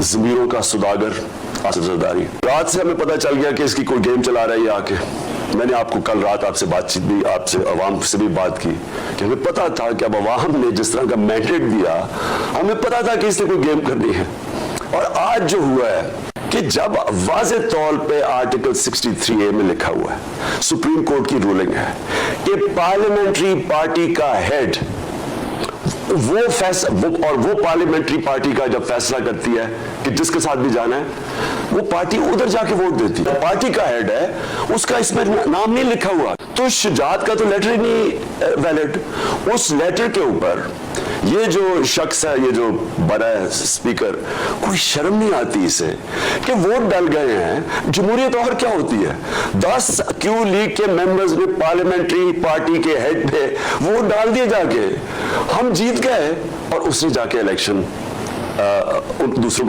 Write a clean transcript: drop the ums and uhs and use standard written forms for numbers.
जमीरों का सुदागर आसिफ जरदारी। रात से हमें पता चल गया कि इसकी कोई गेम चला रही है आके। मैंने आपको कल रात आपसे बातचीत भी, आपसे अवाम से भी बात की कि हमें पता था कि अब अवाम ने जिस तरह का मैंडेट दिया, हमें पता था कि इसने कोई गेम करनी है। और आज जो हुआ है कि जब वाज़े तौर पे आर्टिकल 63A में लिखा हुआ है, सुप्रीम कोर्ट की रूलिंग है कि पार्लियामेंट्री पार्टी का हेड वो पार्लियामेंट्री पार्टी का जब फैसला करती है कि जिसके साथ भी जाना है, वो पार्टी उधर जाके वोट देती है। पार्टी का हेड है, उसका इसमें नाम नहीं लिखा हुआ, तो शुजात का तो लेटर ही नहीं वैलिड। उस लेटर के ऊपर ये जो शख्स है, ये जो बड़ा है स्पीकर, कोई शर्म नहीं आती इसे कि वोट डाल गए हैं। जमहूरियत और क्या होती है? 10 क्यू लीग के मेंबर्स ने पार्लियामेंट्री पार्टी के हेड पे वोट डाल दिए जाके, हम जीत गए और उसने जाके इलेक्शन दूसरों